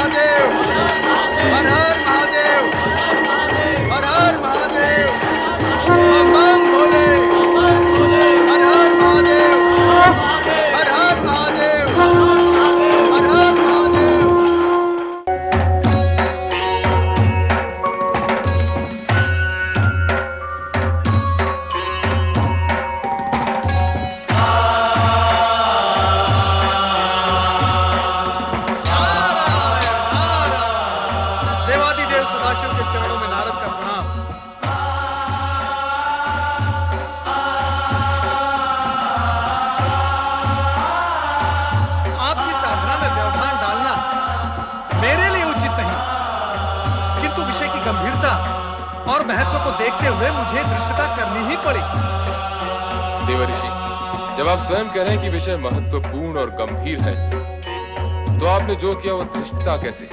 महादेव, हर हर महादेव, हर हर महादेव, बम बम भोले, हर हर महादेव, हर हर महादेव, हर हर महादेव। देवादिदेव सदाशिव के चरणों में नारद का प्रणाम। आपकी साधना में व्यवधान डालना मेरे लिए उचित नहीं, किंतु विषय की गंभीरता और महत्व को देखते हुए मुझे धृष्टता करनी ही पड़ी। देवऋषि, जब आप स्वयं कह रहे हैं कि विषय महत्वपूर्ण और गंभीर है, तो आपने जो किया वो धृष्टता कैसे?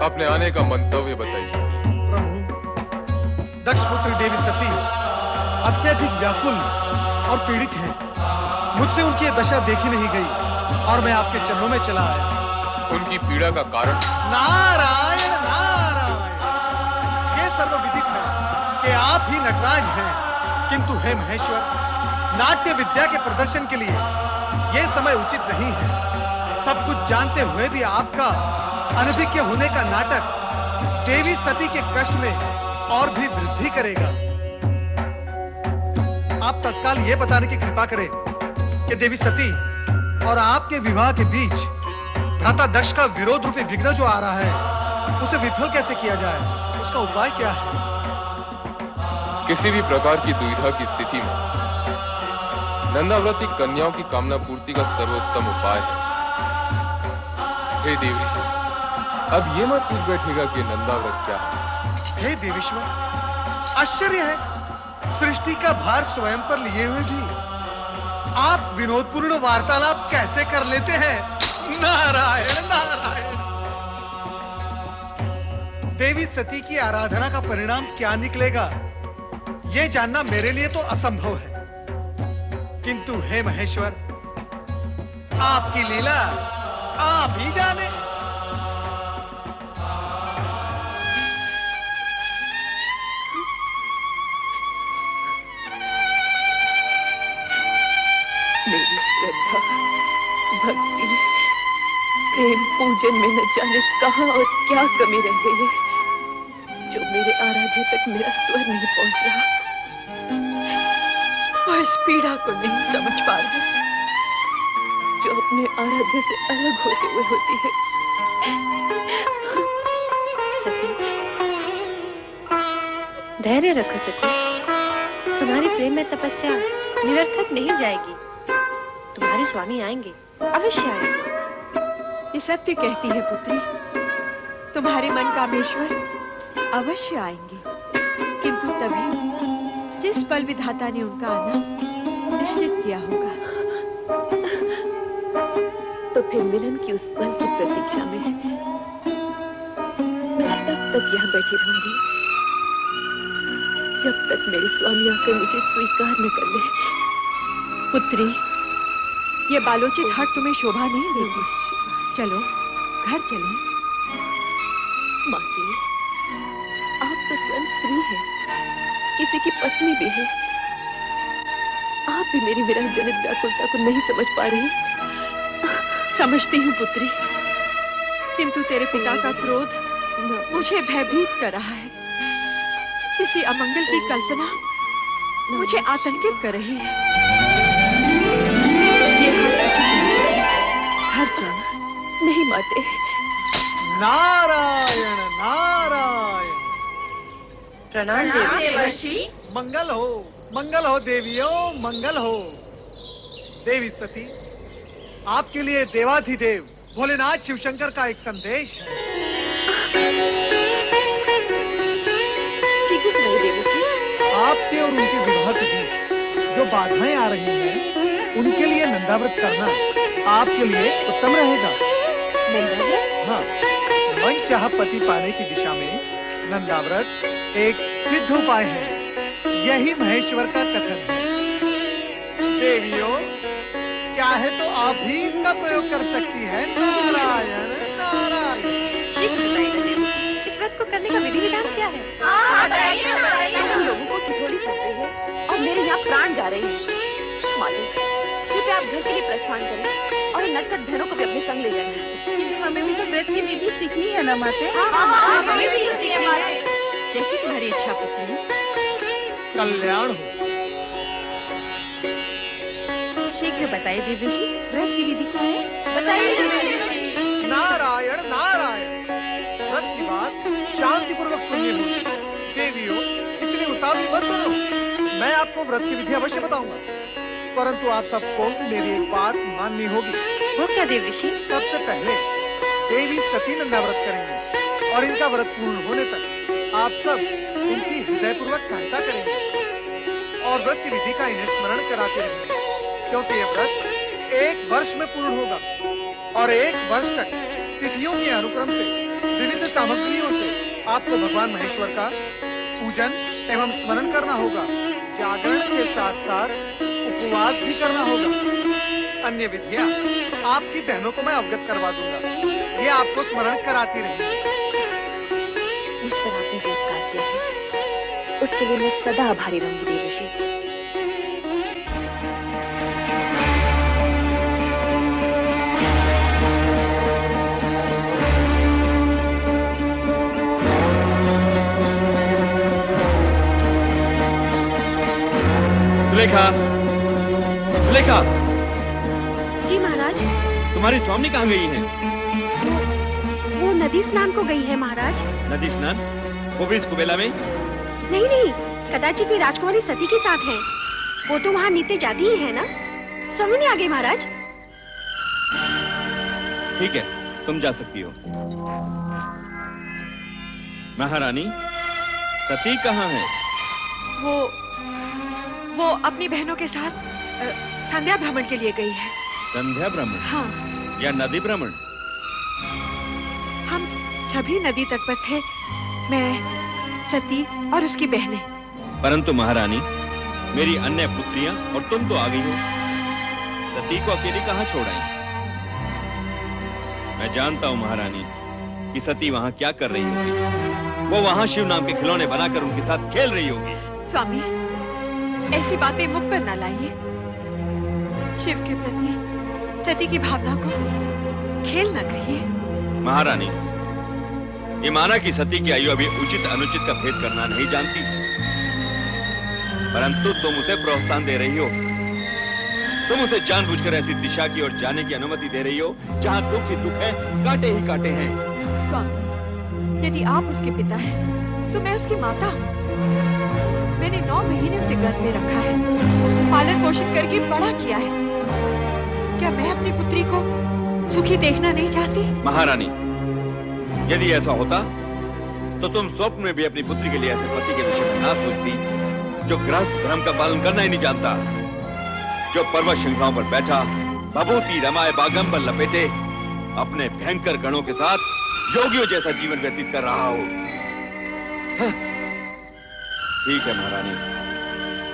अपने आने का मंतव्य बताइए। प्रभु, दक्षपुत्री देवी सती अत्यधिक व्याकुल और पीड़ित हैं। मुझसे उनकी यह दशा देखी नहीं गई और मैं आपके चरणों में चला आया। उनकी पीड़ा का कारण? नारायण नारायण, ये सर्वविदित है कि आप ही नटराज हैं, किंतु हे महेश्वर, नाट्य विद्या के प्रदर्शन के लिए ये समय उचित नहीं है। सब कुछ जानते हुए भी आपका अनभिज्ञ होने का नाटक देवी सती के कष्ट में और भी वृद्धि करेगा। आप तत्काल ये बताने की कृपा करें कि देवी सती और आपके विवाह के बीच भ्राता दक्ष का विरोध रूपी विघ्न जो आ रहा है, उसे विफल कैसे किया जाए? उसका उपाय क्या है? किसी भी प्रकार की दुविधा की स्थिति में नंदाव्रती कन्याओं की कामना पूर्ति का सर्वोत्तम उपाय है। हे देवऋषि, अब ये मत पूछ बैठेगा कि नंदाव्रत क्या है। हे देवेश्वर, आश्चर्य है, सृष्टि का भार स्वयं पर लिए हुए भी आप विनोदपूर्ण वार्तालाप कैसे कर लेते हैं? नारायण नारायण। देवी सती की आराधना का परिणाम क्या निकलेगा, यह जानना मेरे लिए तो असंभव है, किंतु हे महेश्वर, आपकी लीला आप ही जाने। मेरी श्रद्धा, भक्ति, प्रेम, पूजन में न जाने कहां और क्या कमी रह गई है, जो मेरे आराध्य तक मेरा स्वर नहीं पहुंच रहा, और इस पीड़ा को नहीं समझ पा रहा, जो अपने आराध्य से अलग होते हुए होती है। सती, धैर्य रखो सती, तुम्हारी प्रेम में तपस्या निरर्थक नहीं जाएगी। तुम्हारे स्वामी आएंगे, अवश्य आएंगे। ये सत्य कहती है पुत्री, तुम्हारे मन कामेश्वर अवश्य आएंगे, किंतु तभी जिस पल विधाता ने उनका आना निश्चित किया होगा। तो फिर मिलन की उस पल की प्रतीक्षा में मैं तब तक यहाँ बैठी रहूंगी जब तक मेरे स्वामी आकर मुझे स्वीकार न कर ले। पुत्री, ये बालोचित हट तुम्हें शोभा नहीं देगी। चलो घर चलें। माते, आप तो स्वयं स्त्री हैं, किसी की पत्नी भी है। आप भी मेरी विरह जनित व्याकुलता को नहीं समझ पा रही। समझती हूँ पुत्री, किंतु तेरे पिता का क्रोध मुझे भयभीत कर रहा है। किसी अमंगल की कल्पना मुझे आतंकित कर रही है। ये घर चल। नहीं माते। नारायण नारायण। प्रणाम देवी। मंगल हो देवियों, मंगल हो। देवी सती, आपके लिए देवाधिदेव भोलेनाथ शिवशंकर का एक संदेश है। आपके और उनके विवाह के बीच जो बाधाएं आ रही हैं, उनके लिए नंदाव्रत करना आपके लिए उत्तम रहेगा। नंदाव्रत? हाँ, मनचाहा पति पाने की दिशा में नंदाव्रत एक सिद्ध उपाय है। यही महेश्वर का कथन है। देवियों, चाहे तो आप भी इसका प्रयोग कर सकती हैं। नारायण नारायण। आ रही है। मालिक, कृपया आप घर के लिए प्रस्थान करें और नटखट बहनों को भी अपने संग ले जाएंगे। हमें भी तो व्रत की विधि सीखनी है ना माते। हमें भी तो सीखनी है माते। जैसी तुम्हारी इच्छा पुत्री। कल्याण हो। शीघ्र बताइए देवर्षि, व्रत की विधि क्या है? बताइए। नारायण नारायण। व्रत की बात शांतिपूर्वक सुनिए मुझे। देवियों, इतनी उतावली मत करो। मैं आपको व्रत की विधि अवश्य बताऊंगा, परंतु आप सबको मेरी एक बात माननी होगी। वो क्या देवर्षि? सबसे पहले देवी सती नंदा व्रत करेंगे और इनका व्रत पूर्ण होने तक आप सब इनकी हृदयपूर्वक सहायता करेंगे और व्रत की विधि का इन्हें स्मरण कराते रहेंगे, क्योंकि यह व्रत 1 वर्ष में पूर्ण होगा और 1 वर्ष तक तिथियों के अनुक्रम से विविध सामग्रियों से आपको भगवान महेश्वर का पूजन एवं स्मरण करना होगा। जागरण के साथ साथ उपवास भी करना होगा। अन्य विधियां आपकी बहनों को मैं अवगत करवा दूंगा, ये आपको स्मरण कराती रहेंगी। मुझ पर आपने जो उपकार किया है, उसके लिए मैं सदा आभारी रहूंगी देवर्षि। सुलेखा, सुलेखा, जी महाराज। तुम्हारी स्वामी कहाँ गई है? वो नदी स्नान को गई है महाराज। नदी स्नान? वो भी इस कुबेला में? नहीं नहीं, कदाचित वे राजकुमारी सती के साथ है। वो तो वहाँ नित्य जाती ही है ना। स्वामी नहीं आ गई महाराज। ठीक है, तुम जा सकती हो। महारानी, सती कहाँ है? वो अपनी बहनों के साथ संध्या भ्रमण के लिए गई है। संध्या भ्रमण? हाँ, या नदी भ्रमण? हम सभी नदी तट पर थे, मैं, सती और उसकी बहनें। परंतु महारानी, मेरी अन्य पुत्रियां और तुम तो आ गई हो। सती को अकेली कहाँ छोड़ आई? मैं जानता हूँ महारानी कि सती वहाँ क्या कर रही होगी। वो वहाँ शिव नाम के खिलौने बनाकर उनके साथ खेल रही होगी। स्वामी, ऐसी बातें मुख पर न लाइए। शिव के प्रति सती की भावना को खेल न कहिए। महारानी, ये माना कि सती की आयु अभी उचित अनुचित का भेद करना नहीं जानती, परंतु तुम उसे प्रोत्साहन दे रही हो। तुम उसे जानबूझकर ऐसी दिशा की ओर जाने की अनुमति दे रही हो जहाँ दुख ही दुख है, कांटे ही कांटे हैं। स्वामी, यदि आप उसके पिता हैं, तो मैं उसकी माता हूँ। मैंने 9 महीने उसे गर्भ में रखा है, पालन पोषण करके बड़ा किया है। क्या मैं अपनी पुत्री को सुखी देखना नहीं चाहती? महारानी, यदि ऐसा होता तो तुम स्वप्न में भी अपनी पुत्री के लिए ऐसे पति के विषय में ना सोचती जो गृहस्थ धर्म का पालन करना ही नहीं जानता, जो पर्वत श्रृंखलाओं पर बैठा भभूति रमाए बागंबर लपेटे अपने भयंकर गणों के साथ योगियों जैसा जीवन व्यतीत कर रहा हो। ठीक है महारानी,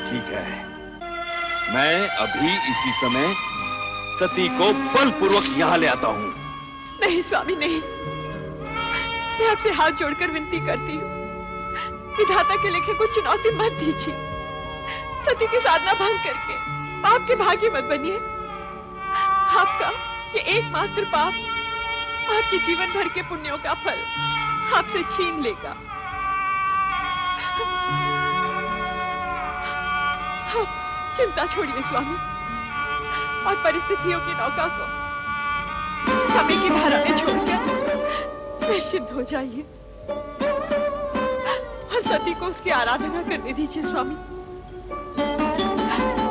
ठीक है। मैं अभी इसी समय सती को बलपूर्वक यहाँ ले आता हूँ। नहीं स्वामी, नहीं। मैं आपसे हाथ जोड़कर विनती करती हूँ, विधाता के लिखे को चुनौती मत दीजिए। सती की साधना भंग करके पाप के भागी मत बनिए। आपका ये एकमात्र पाप आपके जीवन भर के पुण्यों का फल आपसे छीन लेगा। आप चिंता छोड़िए स्वामी और परिस्थितियों की नौका को समय की धारा में छोड़कर निश्चिंत हो जाइए और सती को उसकी आराधना करने दीजिए। स्वामी,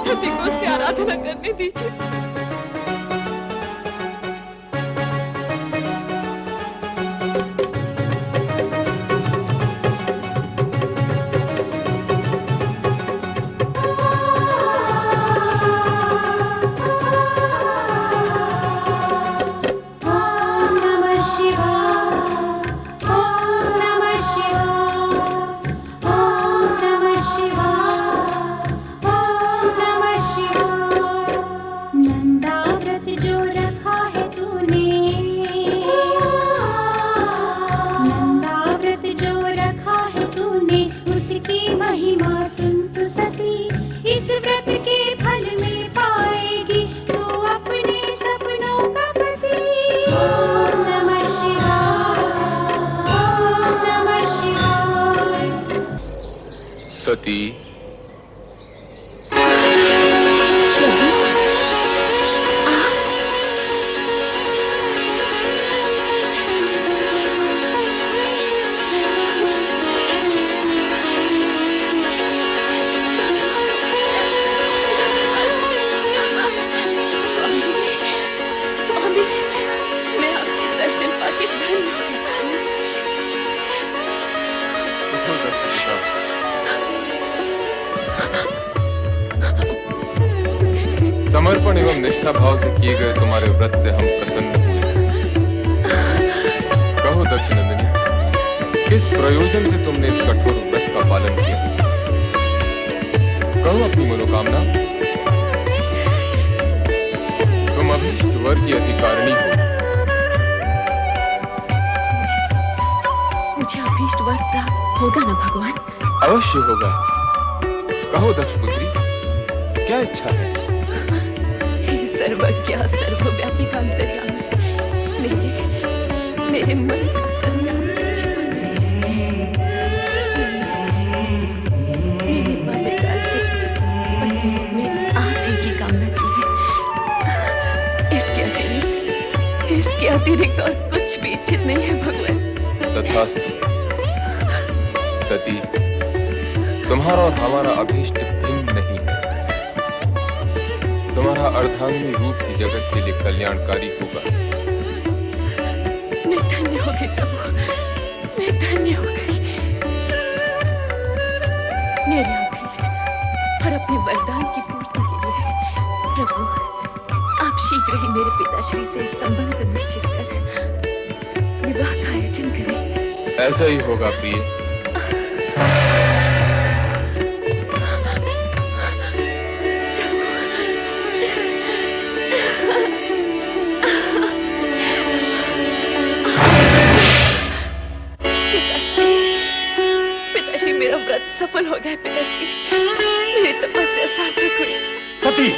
सती को उसकी आराधना करने दीजिए। नंद सती, स्वामी, मैं आपके दर्शन पाके धन्य हो गई, स्वामी। उठो दक्ष पिता। समर्पण एवं निष्ठा भाव से किए गए तुम्हारे व्रत से हम प्रसन्न हुए। कहो दक्ष नंदिनी, किस प्रयोजन से तुमने इस कठोर व्रत का पालन किया? कहो अपनी मनोकामना। तुम अभीष्ट वर की अधिकारिणी हो। मुझे अभीष्ट वर प्राप्त होगा ना भगवान? अवश्य होगा। कहो दक्ष पुत्री, क्या इच्छा है? हे सर्वज्ञ सर्वव्यापी का अंतर्यामी, मेरे मन का संग्राम से छिपा मेरे बाल्यकाल से पति में आते की कामना की है। इसके अतिरिक्त और कुछ भी इच्छित नहीं है भगवान। तथास्तु। सती, तुम्हारा और हमारा अभीष्ट भिन्न नहीं है। तुम्हारा अर्धांगिनी रूप ही जगत के लिए कल्याणकारी होगा। मैं धन्य हो गई प्रभु, मैं धन्य हो गई। मेरे अभीष्ट और अपने वरदान की पूर्ति के लिए प्रभु, आप शीघ्र ही मेरे पिताश्री से इस संबंध निश्चित कर विवाह का आयोजन करें। ऐसा ही होगा प्रिय। पिताश्री, मेरा व्रत सफल हो गया। पिताश्री, मेरी तपस्या सार्थक हुई। सती,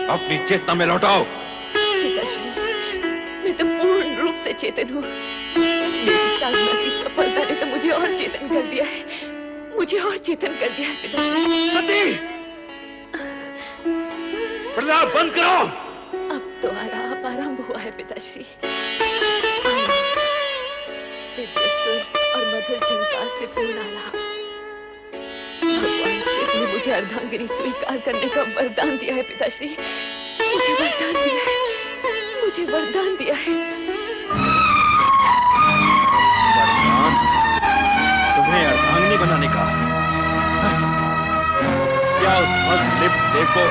अपनी चेतना में लौटाओ। पिताश्री, मैं तो पूर्ण रूप से चेतन हूँ। मेरी साधना की सफलता ने तो मुझे और चेतन कर दिया है, मुझे और चेतन कर दिया है पिताश्री। सती, प्रलाप बंद करो। अब तो आलाप आरंभ हुआ है पिताश्री। दिव्य सुर और मधुर झंकार से पूर्ण आलाप। भगवान शिव ने मुझे अर्धांगिनी स्वीकार करने का वरदान दिया है पिताश्री। मुझे वरदान दिया है, मुझे वरदान दिया है। वरदान? तुम्हें अर्धांगिनी बनाने का? क्या उस भस्म लिप्त देव को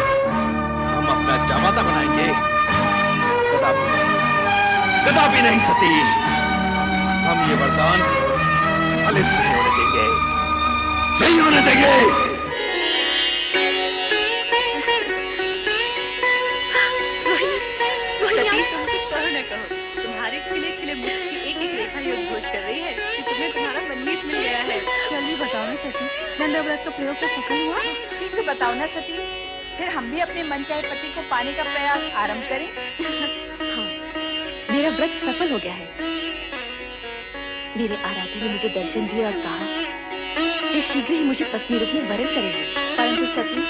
हम अपना जामाता बनाएंगे? कदापि नहीं, कदापि नहीं सती। हम ये वरदान फलित नहीं होने देंगे, नहीं होने देंगे। तुम्हारे खिले खिले मुख की एक एक रेखा ये उद्घोष कर रही है कि तुम्हें तुम्हारा मनमीत मिल गया है। जल्दी बताओ ना सती, नंदा व्रत का प्रयोग तो सफल हुआ? ठीक है, बताओ ना सती, फिर हम भी अपने मनचाहे पति को पाने का प्रयास आरंभ करें। हाँ, मेरा व्रत सफल हो गया है। मेरे आराध्य ने मुझे दर्शन दिया और कहा कि शीघ्र ही मुझे पत्नी रूप में वरण करेंगे। परंतु सती,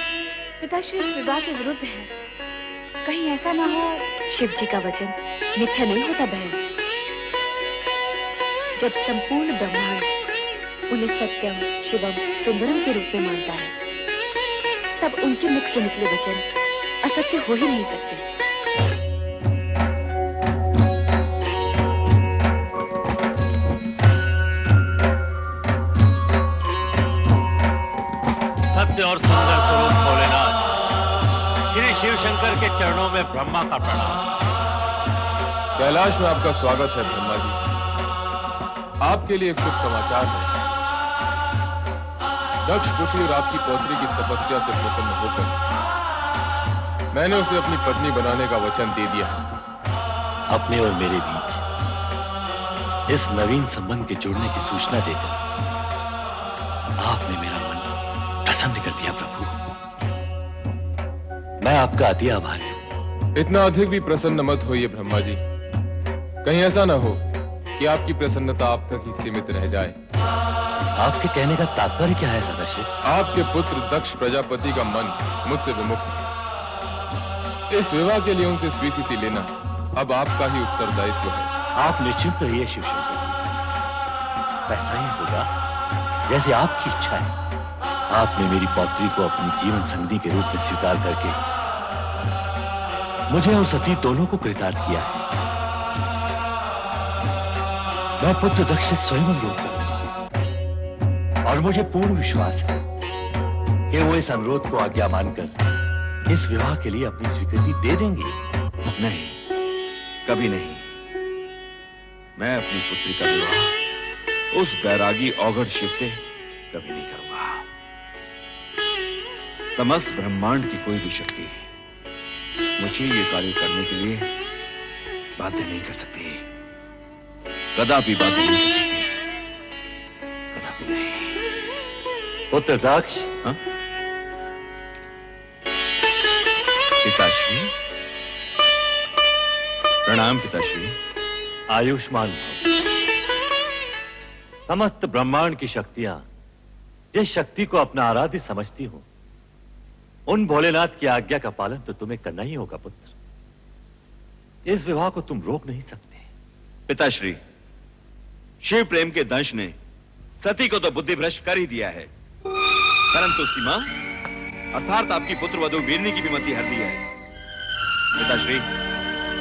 पिताश्री इस विवाह के विरुद्ध है। कहीं ऐसा ना हो। शिव जी का वचन मिथ्या नहीं होता बहन। जब संपूर्ण ब्रह्मांड उन्हें सत्यम, शिवम, सुंदरम के रूप में मानता है, तब उनके मुख से निकले वचन असत्य हो ही नहीं सकते। सत्य और सुंदर स्वरूप भोलेनाथ, श्री शिव शंकर के चरणों में ब्रह्मा का प्रणाम। कैलाश में आपका स्वागत है ब्रह्मा जी। आपके लिए एक शुभ समाचार है। दक्ष पुत्री और आपकी पौत्री की तपस्या से प्रसन्न होकर मैंने उसे अपनी पत्नी बनाने का वचन दे दिया है। अपने और मेरे बीच इस नवीन संबंध के जुड़ने की सूचना देकर आपने मेरा मन प्रसन्न कर दिया प्रभु। मैं आपका अति आभारी हूं। इतना अधिक भी प्रसन्न मत होइए ब्रह्मा जी। कहीं ऐसा ना हो कि आपकी प्रसन्नता आप तक ही सीमित रह जाए। आपके कहने का तात्पर्य क्या है सदाशिव? आपके पुत्र दक्ष प्रजापति का मन मुझसे विमुख है। इस विवाह के लिए उनसे स्वीकृति लेना अब आपका ही उत्तरदायित्व है। आप निश्चिंत रहिए शिवशंकर, वैसा ही होगा जैसे आपकी इच्छा है। आपने मेरी पौत्री को अपनी जीवन संगी के रूप में स्वीकार करके मुझे और सती दोनों को कृतार्थ किया है। मैं पुत्र दक्ष से स्वयं अनुरोध करूंगा और मुझे पूर्ण विश्वास है कि वो इस अनुरोध को आज्ञा मानकर इस विवाह के लिए अपनी स्वीकृति दे देंगे। नहीं, कभी नहीं। मैं अपनी पुत्री का विवाह उस बैरागी औघड़ शिव से कभी नहीं करूंगा। समस्त ब्रह्मांड की कोई भी शक्ति मुझे ये कार्य करने के लिए बाध्य नहीं कर सकती, कदापि बाध्य नहीं कर सकती, कदापि नहीं। पुत्र दक्ष, हाँ? पिताश्री, प्रणाम पिताश्री। आयुष्मान भव। समस्त ब्रह्मांड की शक्तियां जिस शक्ति को अपना आराध्य समझती हूं, उन भोलेनाथ की आज्ञा का पालन तो तुम्हें करना ही होगा पुत्र। इस विवाह को तुम रोक नहीं सकते। पिताश्री, शिव प्रेम के दंश ने सती को तो बुद्धि भ्रष्ट कर ही दिया है, परंतु सीमा अर्थात आपकी पुत्र वधु वीरनी की भी मति हर दी है। पिताश्री,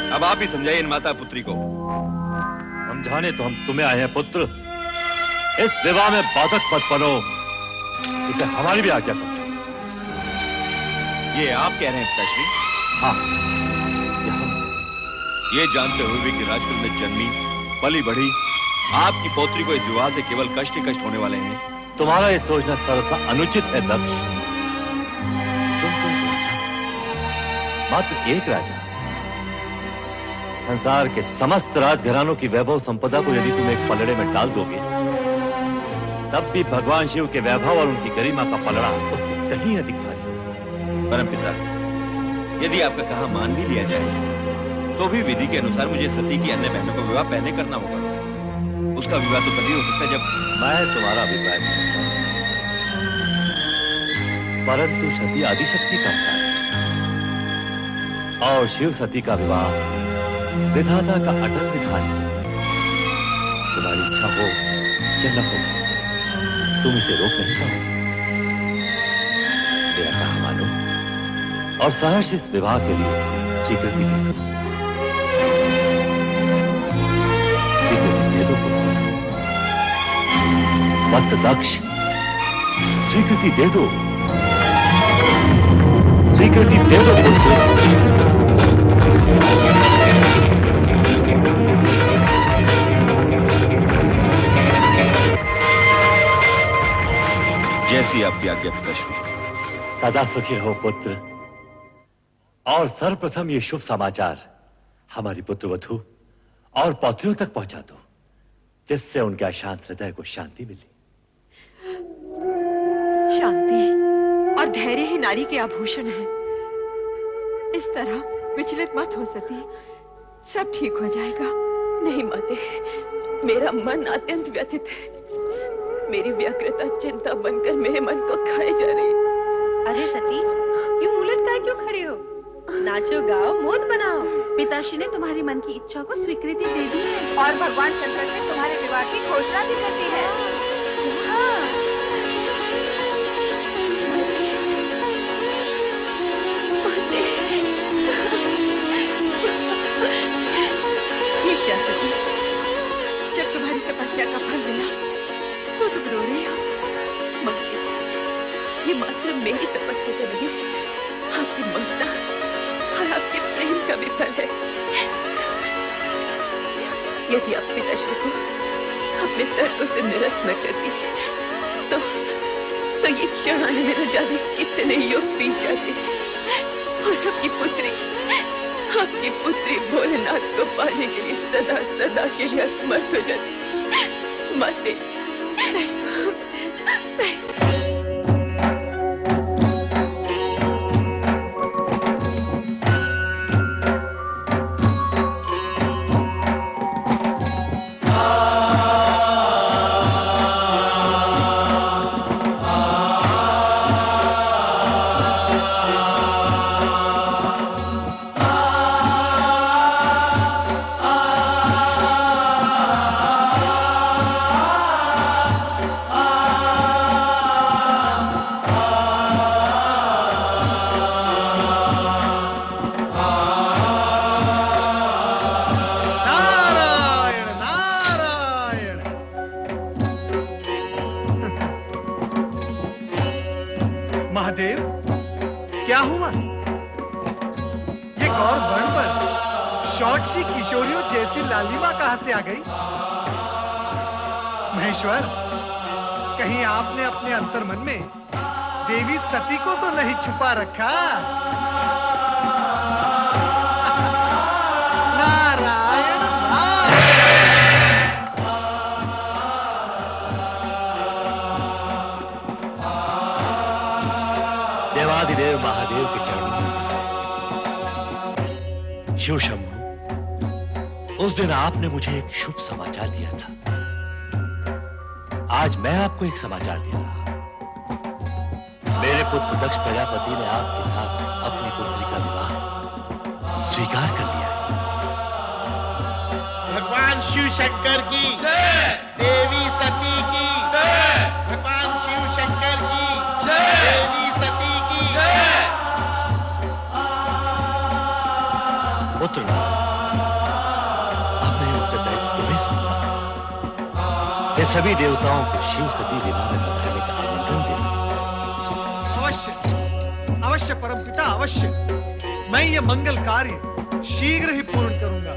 अब आप ही समझाइए इन माता पुत्री को। समझाने तो हम तुम्हें आए हैं पुत्र। इस विवाह में बाधक मत बनो, इसे हमारी भी आज्ञा समझो। ये आप कह रहे हैं पिताश्री? हाँ, ये जानते हुए भी कि राजकुल में जन्मी पली बढ़ी आपकी पौत्री को इस विवाह से केवल कष्ट ही कष्ट होने वाले हैं। तुम्हारा ये सोचना सर्वथा अनुचित है दक्ष। तुम तो एक राजा, मात्र एक राजा। संसार के समस्त राजघरानों की वैभव संपदा को यदि तुम एक पलड़े में डाल दोगे, तब भी भगवान शिव के वैभव और उनकी गरिमा का पलड़ा उससे कहीं अधिक भारी होगा। परमपिता, यदि आपका कहा मान भी लिया जाए तो भी विधि के अनुसार मुझे सती की अन्य बहनों को विवाह पहले करना होगा। उसका विवाह तो तभी हो सकता है जब मैं तुम्हारा अभिप्राय समझता हूं, परंतु सती आदिशक्ति का अवतार है और शिव सती का विवाह विधाता का अटल विधान है। तुम्हारी इच्छा हो या न हो, तुम इसे रोक नहीं पाओगे। मेरा कहा मानो और सहर्ष इस विवाह के लिए स्वीकृति दे दो। स्वीकृति दे दो पुत्र। वत्स दक्ष, स्वीकृति दे दो, स्वीकृति दे दो पुत्र। जैसी आपकी आज्ञा पिताश्री। सदा सुखी रहो पुत्र। और सर्वप्रथम ये शुभ समाचार हमारी पुत्र वधु और पौत्रियों तक पहुंचा दो, जिससे उनके अशांत हृदय को शांति मिले। शांति और धैर्य ही नारी के आभूषण है। इस तरह विचलित मत हो सती, सब ठीक हो जाएगा। नहीं माते, मेरा मन अत्यंत व्यथित है। मेरी व्यग्रता चिंता बनकर मेरे मन को खाए जा रही है। अरे सती, यूं उलट कर क्यों खड़े हो? नाचो गाओ, मोद बनाओ। पिताश्री ने तुम्हारी मन की इच्छा को स्वीकृति दे दी है और भगवान शंकर ने तुम्हारे विवाह की घोषणा भी कर दी है। हाँ। ये क्या सती, जब तुम्हारी तपस्या का फल मिला तो तुम रो रही हो? माते, ये मात्र मेरी तपस्या का नहीं, आपकी ममता और आपके प्रेम का भी फल है। यदि आप पिताश्री को अपने शर्तों से निरस्त न करती तो ये क्षण आने में न जाने कितने युग बीत जाते और आपकी पुत्री भोलेनाथ को पाने के लिए सदा सदा के लिए असमर्थ हो जाती। माते, रूपसी किशोरियों जैसी लालिमा कहां से आ गई? महेश्वर, कहीं आपने अपने अंतर्मन में देवी सती को तो नहीं छुपा रखा? नारायण नारायण। देवादिदेव महादेव के चरणों में शिव शंभु, उस दिन आपने मुझे एक शुभ समाचार दिया था। आज मैं आपको एक समाचार दे रहा हूं। मेरे पुत्र दक्ष प्रजापति ने आपके साथ अपनी पुत्री का विवाह स्वीकार कर लिया है। भगवान शिव शंकर की जय, देवी सती की जय, भगवान शिव शंकर की जय, देवी सती की जय। पुत्र, अपने उत्तरदायित्व तुम्हें सौंपा। ये सभी देवताओं को शिव सती विवाह में बधाने का आमंत्रण देना। अवश्य, अवश्य परमपिता, अवश्य। मैं ये मंगल कार्य शीघ्र ही पूर्ण करूंगा।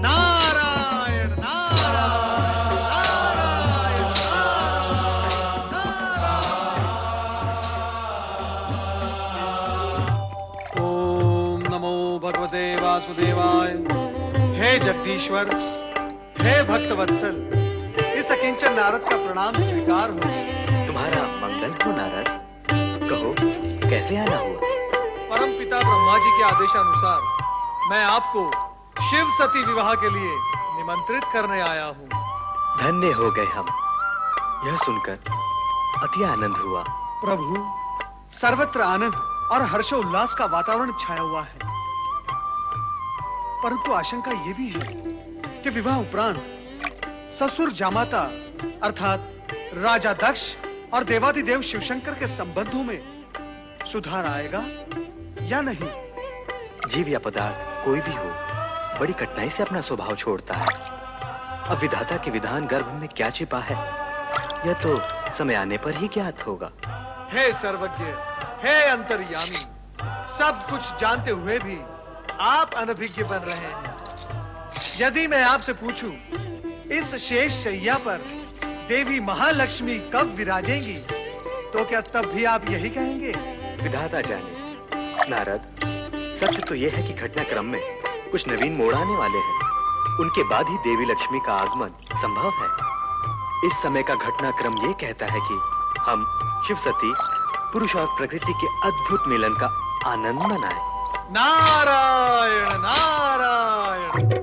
नारायण नारायण नारायण नारायण। ओम नमो भगवते वासुदेवाय। हे जगदीश्वर, हे भक्तवत्सल, इस अकिंचन नारद का प्रणाम स्वीकार हो। तुम्हारा मंगल हो नारद। कहो, कैसे आना हुआ? परम पिता ब्रह्मा जी के आदेशानुसार मैं आपको शिव सती विवाह के लिए निमंत्रित करने आया हूँ। धन्य हो गए हम। यह सुनकर अति आनंद हुआ। प्रभु, सर्वत्र आनंद और हर्षोल्लास का वातावरण छाया हुआ है, परंतु आशंका ये भी है कि विवाह उपरांत ससुर जामाता अर्थात राजा दक्ष और देवादिदेव शिवशंकर के संबंधों में सुधार आएगा या नहीं? जीव या पदार्थ कोई भी हो, बड़ी कठिनाई से अपना स्वभाव छोड़ता है। अब विधाता के विधान गर्भ में क्या छिपा है, यह तो समय आने पर ही ज्ञात होगा। हे सर्वज्ञ, हे अंतर्यामी, सब कुछ जानते हुए भी आप अनभिज्ञ बन रहे हैं। यदि मैं आपसे पूछूं, इस शेष शैया पर देवी महालक्ष्मी कब विराजेंगी, तो क्या तब भी आप यही कहेंगे? विधाता जाने। नारद, सत्य तो यह है कि घटनाक्रम में कुछ नवीन मोड़ आने वाले हैं। उनके बाद ही देवी लक्ष्मी का आगमन संभव है। इस समय का घटनाक्रम ये कहता है कि हम शिव सती, पुरुष और प्रकृति के अद्भुत मिलन का आनंद मनाएं। नारायण नारायण।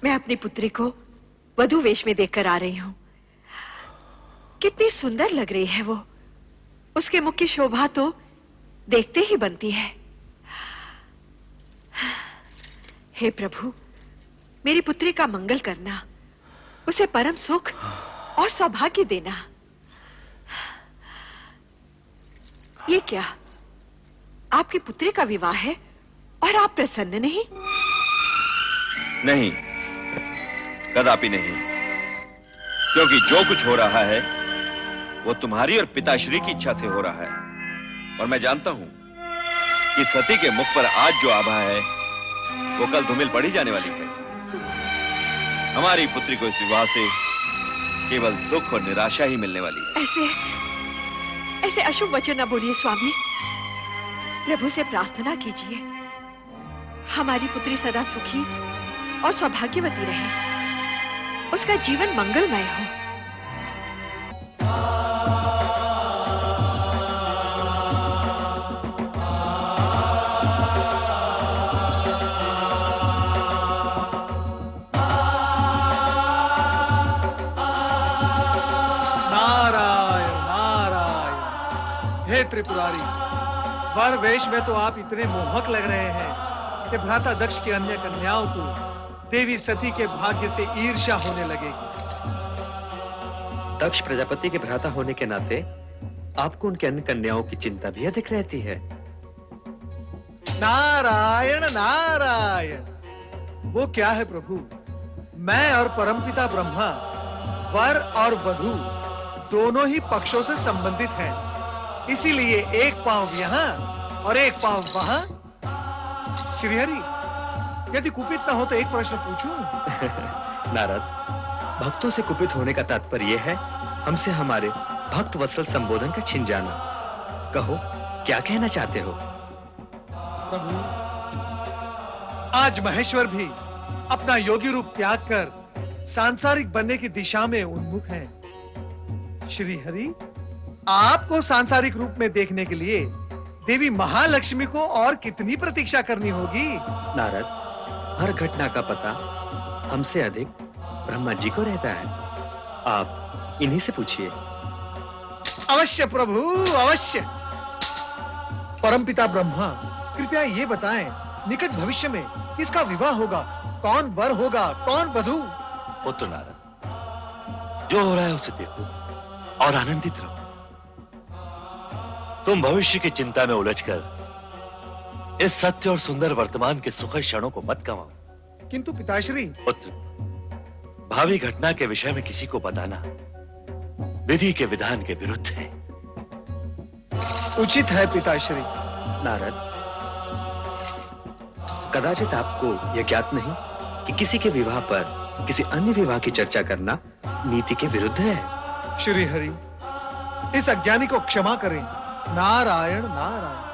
मैं अपनी पुत्री को वधू वेश में देखकर आ रही हूँ। कितनी सुंदर लग रही है वो। उसके मुख की शोभा तो देखते ही बनती है। हे प्रभु, मेरी पुत्री का मंगल करना, उसे परम सुख और सौभाग्य देना। ये क्या, आपकी पुत्री का विवाह है और आप प्रसन्न नहीं? नहीं, कदापि नहीं, क्योंकि जो कुछ हो रहा है वो तुम्हारी और पिताश्री की इच्छा से हो रहा है। और मैं जानता हूं कि सती के मुख पर आज जो आभा है वो कल धूमिल पड़ी जाने वाली है। हमारी पुत्री को इस विवाह से केवल दुख और निराशा ही मिलने वाली है। ऐसे अशुभ वचन न बोलिए स्वामी। प्रभु से प्रार्थना कीजिए, हमारी पुत्री सदा सुखी और सौभाग्यवती रहे, उसका जीवन मंगलमय हो। नारायण नारायण। हे त्रिपुरारी, वर वेश में तो आप इतने मोहक लग रहे हैं कि भ्राता दक्ष की अन्य कन्याओं को देवी सती के भाग्य से ईर्ष्या होने लगेगी। दक्ष प्रजापति के भ्राता होने के नाते आपको उनके अन्य कन्याओं की चिंता भी अधिक रहती है। नारायण नारायण। वो क्या है प्रभु, मैं और परमपिता ब्रह्मा वर और वधू दोनों ही पक्षों से संबंधित हैं। इसीलिए एक पांव यहाँ और एक पांव वहां। श्रीहरि, यदि कुपित न हो तो एक प्रश्न पूछूं? नारद, भक्तों से कुपित होने का तात्पर्य यह है हमसे हमारे भक्त वत्सल संबोधन का छिन जाना। कहो, क्या कहना चाहते हो? प्रभु, आज महेश्वर भी अपना योगी रूप त्याग कर सांसारिक बनने की दिशा में उन्मुख हैं। श्री हरि, आपको सांसारिक रूप में देखने के लिए देवी महालक्ष्मी को और कितनी प्रतीक्षा करनी होगी? नारद, हर घटना का पता हमसे अधिक ब्रह्मा जी को रहता है। आप इन्हीं से पूछिए। अवश्य प्रभु, अवश्य। परमपिता ब्रह्मा, कृपया ये बताएं, निकट भविष्य में किसका विवाह होगा? कौन वर होगा, कौन वधू? पुत्र नारद, जो हो रहा है उसे देखो और आनंदित रहो। तुम भविष्य की चिंता में उलझकर इस सत्य और सुंदर वर्तमान के सुखद क्षणों को मत गंवाओ। किंतु पिताश्री। पुत्र, भावी घटना के विषय में किसी को बताना विधि के विधान के विरुद्ध है। उचित है पिताश्री। नारद, कदाचित आपको यह ज्ञात नहीं कि किसी के विवाह पर किसी अन्य विवाह की चर्चा करना नीति के विरुद्ध है। श्री हरि, इस अज्ञानी को क्षमा करें। नारायण नारायण।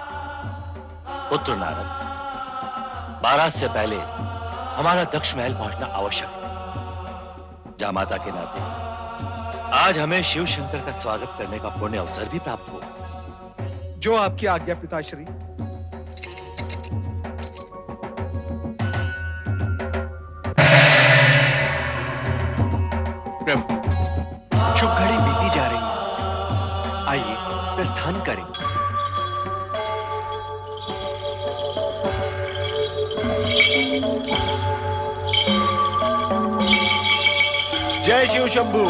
पुत्र नारद, बारात से पहले हमारा दक्ष महल पहुंचना आवश्यक है। जामाता के नाते आज हमें शिव शंकर का स्वागत करने का पुण्य अवसर भी प्राप्त हो। जो आपकी आज्ञा पिताश्री। प्रभु, शुभ घड़ी बीती जा रही है, आइए प्रस्थान करें। जय शिव शंभू।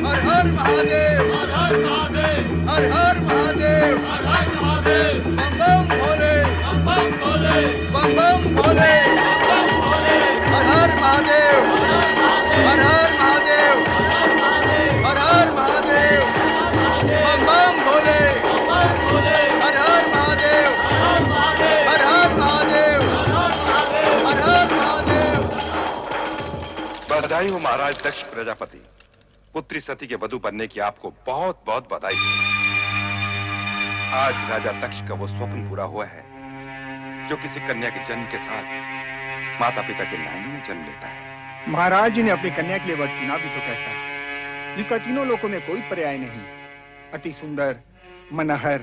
हर हर महादेव, हर हर महादेव, हर हर महादेव, हर हर महादेव, बम बम भोले, बम बम भोले, बम बम भोले, बम बम भोले, हर हर महादेव, हर हर महादेव, हर हर महादेव, बम बम भोले, हर हर महादेव, हर हर महादेव, हर हर महादेव। बधाई हो महाराज दक्ष प्रजापति। पुत्री सती के वधू बनने की आपको बहुत बहुत बधाई। आज राजा दक्ष का वो स्वप्न पूरा हुआ है जो किसी कन्या के जन्म के साथ माता पिता के नैनों में जन्म लेता है। महाराज जी ने अपनी कन्या के लिए वर चुना भी तो कैसा, जिसका तीनों लोकों में कोई पर्याय नहीं। अति सुंदर, मनहर,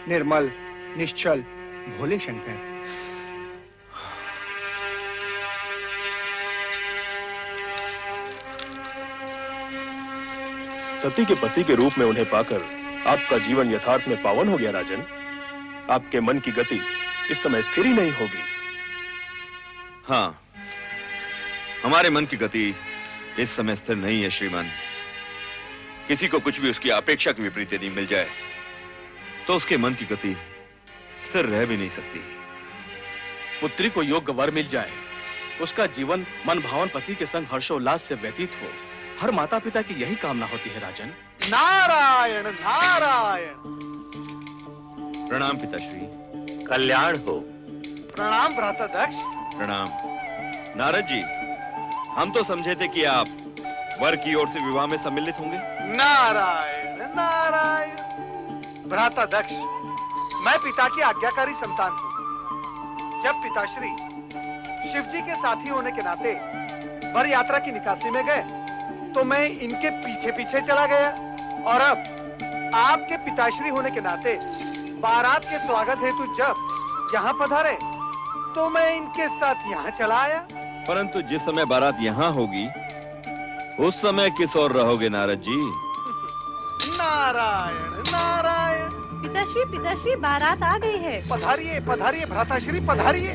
निर्मल, निश्चल, भोले शंकर। सती के पति के रूप में उन्हें पाकर आपका जीवन यथार्थ में पावन हो गया राजन। आपके मन की गति इस समय स्थिर ही नहीं होगी। हाँ, हमारे मन की गति इस समय स्थिर नहीं है श्रीमान। किसी को कुछ भी उसकी अपेक्षा के विपरीत यदि मिल जाए तो उसके मन की गति स्थिर रह भी नहीं सकती। पुत्री को योग्य वर मिल जाए, उसका जीवन मन भावन पति के संग हर्षोल्लास से व्यतीत हो, हर माता पिता की यही कामना होती है राजन। नारायण नारायण। प्रणाम पिताश्री। कल्याण हो। प्रणाम भ्राता दक्ष। प्रणाम। नारद जी, हम तो समझे थे कि आप वर की ओर से विवाह में सम्मिलित होंगे। नारायण नारायण। भ्राता दक्ष, मैं पिता की आज्ञाकारी संतान हूँ। जब पिताश्री शिवजी के साथी होने के नाते वर यात्रा की निकासी में गए तो मैं इनके पीछे पीछे चला गया, और अब आपके पिताश्री होने के नाते बारात के स्वागत हेतु जब यहाँ पधारे तो मैं इनके साथ यहाँ चला आया। परंतु जिस समय बारात यहाँ होगी उस समय किस ओर रहोगे नारद जी? नारायण नारायण। पिताश्री पिताश्री, बारात आ गई है। पधारिए पधारिए भ्राताश्री, पधारिए।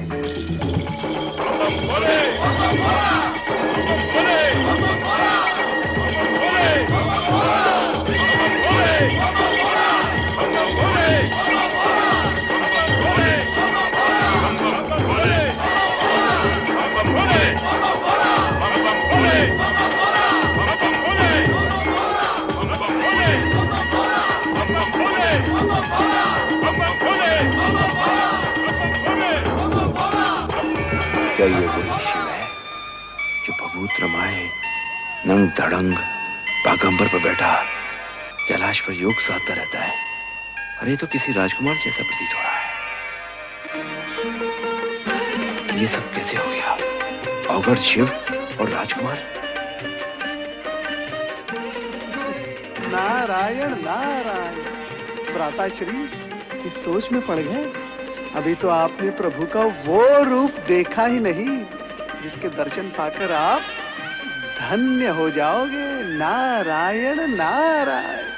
क्या ये वही शिव है जो भभूत रमाए नंग धड़ंग बागंबर पर बैठा कैलाश पर योग साधता रहता है? अरे तो किसी राजकुमार जैसा प्रतीत हो रहा है। ये सब कैसे हो गया? अवगढ़ शिव और राजकुमार। नारायण नारायण। भ्राताश्री किस सोच में पड़ गए? अभी तो आपने प्रभु का वो रूप देखा ही नहीं जिसके दर्शन पाकर आप धन्य हो जाओगे। नारायण नारायण।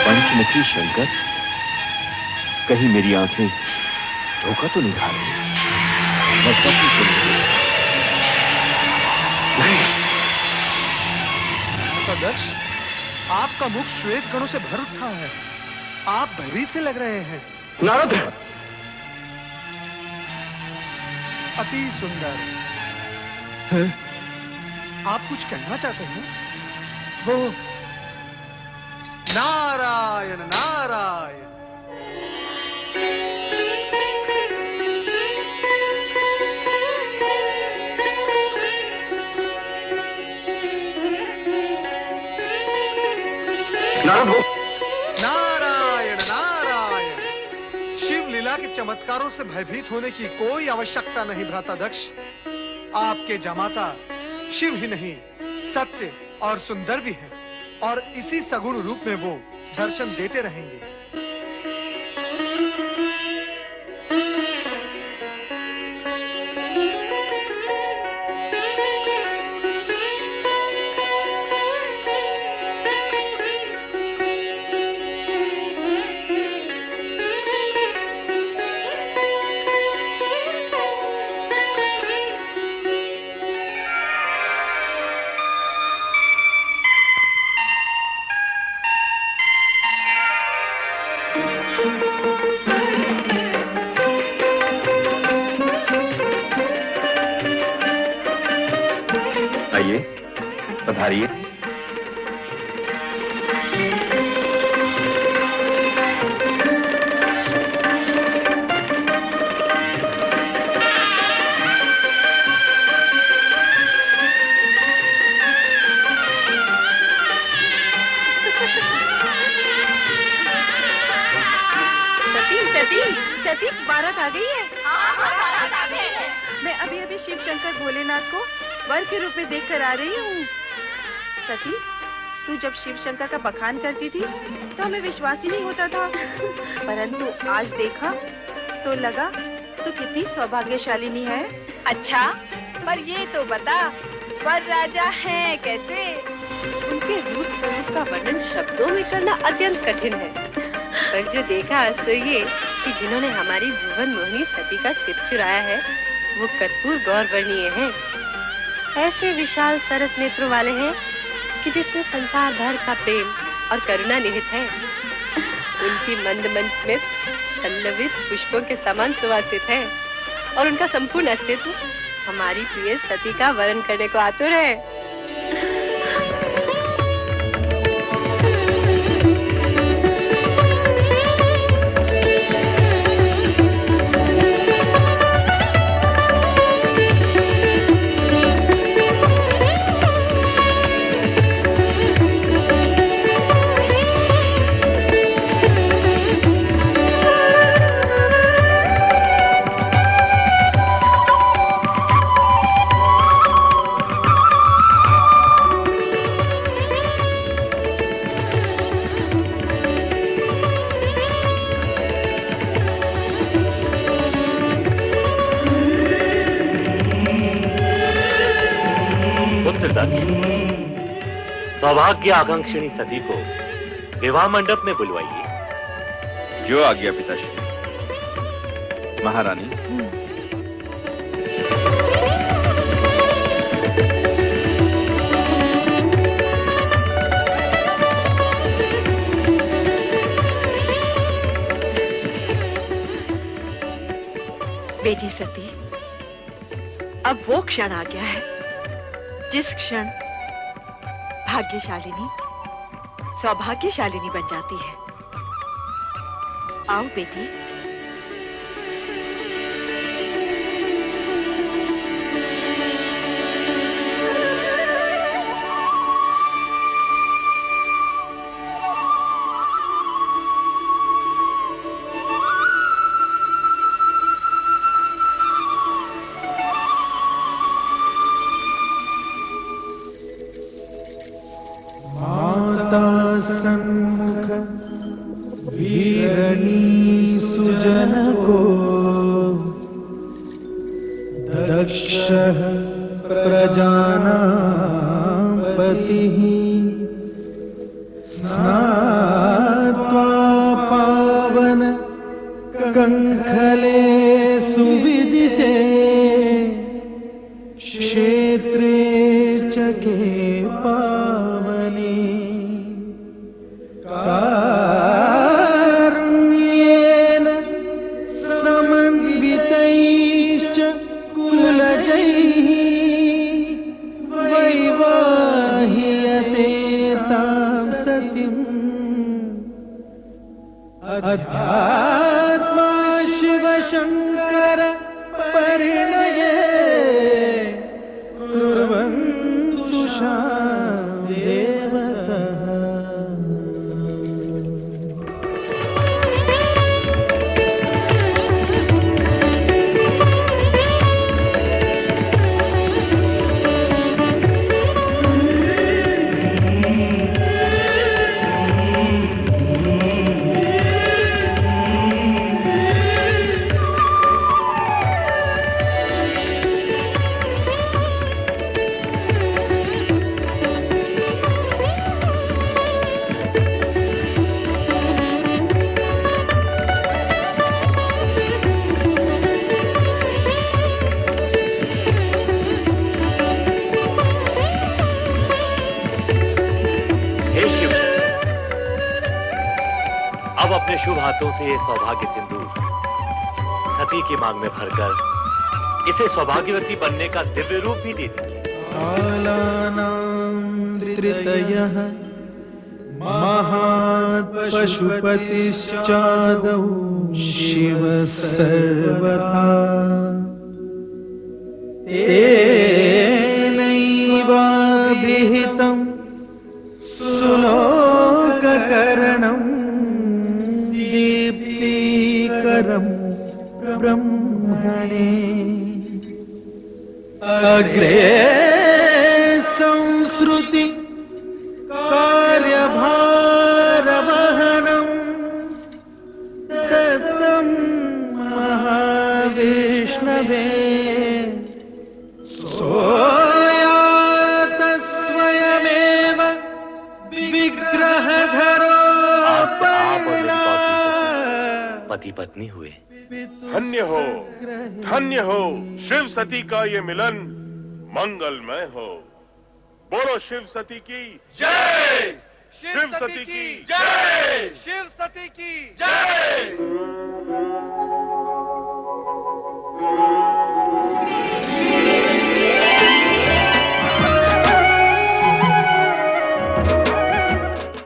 पंचमुखी शंकर, कहीं मेरी आंखें धोखा तो नहीं खा रही? मैं स्वप्न तो नहीं। भ्राता दक्ष, आपका मुख श्वेत गणों से भर उठा है। आप भयभीत से लग रहे हैं। नारद, अति सुंदर है। आप कुछ कहना चाहते हैं? वो नारायण नारायण। नारायण नारायण। शिव लीला के चमत्कारों से भयभीत होने की कोई आवश्यकता नहीं भ्राता दक्ष। आपके जमाता शिव ही नहीं, सत्य और सुंदर भी है, और इसी सगुण रूप में वो दर्शन देते रहेंगे। आइए, पधारिए। शंकर भोलेनाथ को वर के रूप में देखकर आ रही हूँ। सती, तू जब शिव शंकर का बखान करती थी तो हमें विश्वास ही नहीं होता था, परंतु आज देखा तो लगा तू कितनी सौभाग्यशालिनी है। अच्छा, पर ये तो बता, वर राजा हैं कैसे? उनके रूप स्वरूप का वर्णन शब्दों में करना अत्यंत कठिन है, पर जो देखा सो ये कि जिन्होंने हमारी भुवन मोहिनी सती का चित चुराया है वो कर्पूर गौरवर्णीय हैं। ऐसे विशाल सरस नेत्रों वाले हैं कि जिसमें संसार भर का प्रेम और करुणा निहित है। उनकी मंद मंद स्मित पल्लवित पुष्पों के समान सुवासित है और उनका संपूर्ण अस्तित्व हमारी प्रिय सती का वरण करने को आतुर है। सौभाग्य आकांक्षिणी सती को विवाह मंडप में बुलवाइए। जो आज्ञा पिताश्री। महारानी, बेटी सती, अब वो क्षण आ गया है जिस क्षण भाग्यशालिनी सौभाग्यशालिनी बन जाती है। आओ बेटी। सन्मुख वीरणी सुजन को दक्षः प्रजानां पतिः स्नात्वा पावन कंखले सुविदिते क्षेत्रे चके पावने कारुण्येन समन्वितैश्च कुलजैः वैवाह्यते तां सतीम् अध्यात्मा शिव शंकर परिणये कुर्वन्तु शां देवतः। अब अपने शुभ हाथों से ये सौभाग्य सिंदूर सती की मांग में भरकर इसे सौभाग्यवती बनने का दिव्य रूप भी दे दीजिए। कालानां त्रितयः महापशुपतिश्चादौ शिव सर्वथा तेनैवाभिहितं सुलोककरणं दीप्तिकरं ब्रह्मणे अग्रे संस्कृति कार्यभारवहनं दत्तं महाविष्णवे सोयात स्वयमेव विग्रहधरो पति पत्नी हुए। धन्य हो शिव सती का ये मिलन मंगलमय हो। बोलो शिव सती की जय, शिव सती की जय, शिव सती की जय।